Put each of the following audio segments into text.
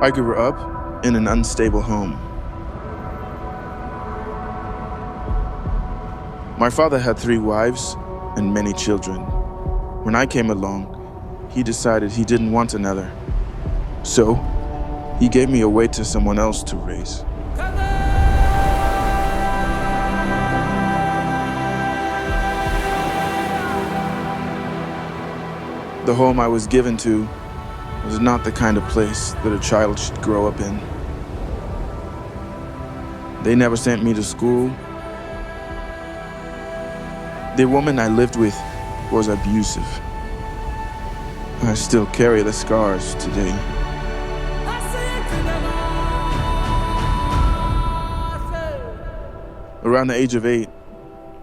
I grew up in an unstable home. My father had 3 wives and many children. When I came along, he decided he didn't want another. So, he gave me away to someone else to raise. The home I was given to was not the kind of place that a child should grow up in. They never sent me to school. The woman I lived with was abusive. I still carry the scars today. Around the age of 8,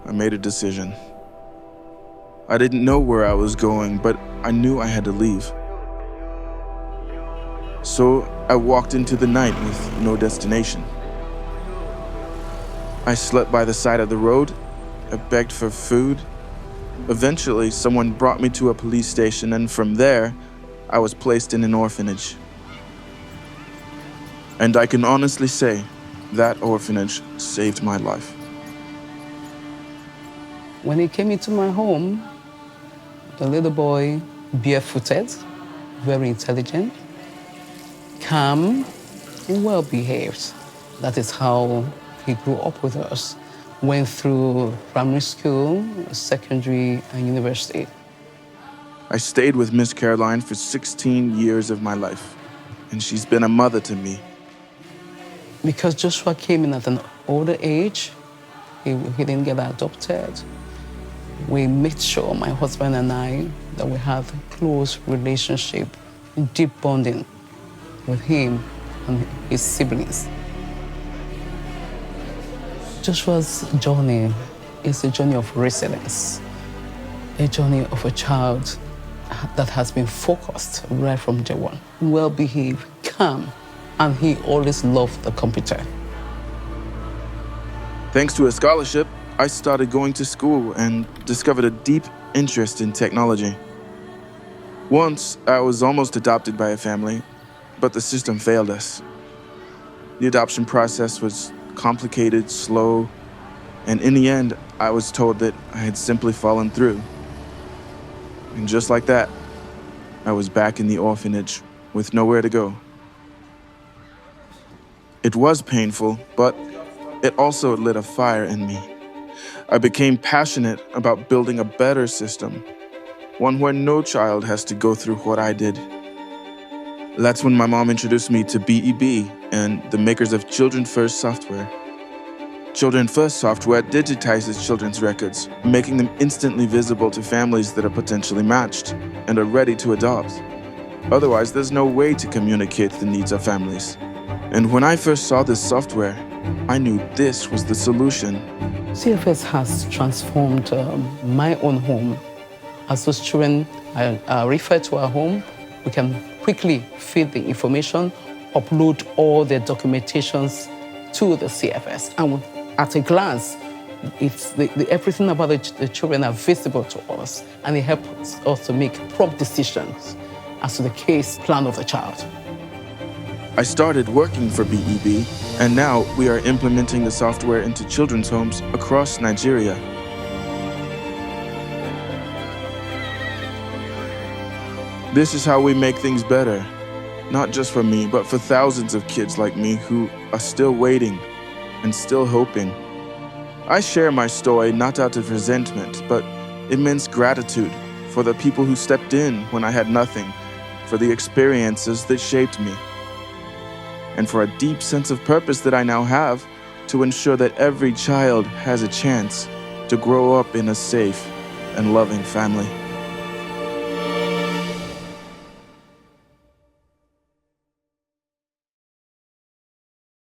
I made a decision. I didn't know where I was going, but I knew I had to leave. So I walked into the night with no destination. I slept by the side of the road. I begged for food. Eventually, someone brought me to a police station, and from there, I was placed in an orphanage. And I can honestly say, that orphanage saved my life. When he came into my home, a little boy, barefooted, very intelligent, calm, and well-behaved. That is how he grew up with us. Went through primary school, secondary, and university. I stayed with Miss Caroline for 16 years of my life, and she's been a mother to me. Because Joshua came in at an older age, he didn't get adopted. We made sure, my husband and I, that we had a close relationship, deep bonding with him and his siblings. Joshua's journey is a journey of resilience, a journey of a child that has been focused right from day one, well-behaved, calm, and he always loved the computer. Thanks to a scholarship, I started going to school and discovered a deep interest in technology. Once, I was almost adopted by a family, but the system failed us. The adoption process was complicated, slow, and in the end, I was told that I had simply fallen through. And just like that, I was back in the orphanage with nowhere to go. It was painful, but it also lit a fire in me. I became passionate about building a better system, one where no child has to go through what I did. That's when my mom introduced me to BEB and the makers of Children First software. Children First software digitizes children's records, making them instantly visible to families that are potentially matched and are ready to adopt. Otherwise, there's no way to communicate the needs of families. And when I first saw this software, I knew this was the solution. CFS has transformed my own home. As those children are referred to our home, we can quickly feed the information, upload all their documentations to the CFS. And at a glance, everything about the children are visible to us, and it helps us to make prompt decisions as to the case plan of the child. I started working for BEB, and now we are implementing the software into children's homes across Nigeria. This is how we make things better, not just for me, but for thousands of kids like me who are still waiting and still hoping. I share my story not out of resentment, but immense gratitude for the people who stepped in when I had nothing, for the experiences that shaped me, and for a deep sense of purpose that I now have to ensure that every child has a chance to grow up in a safe and loving family.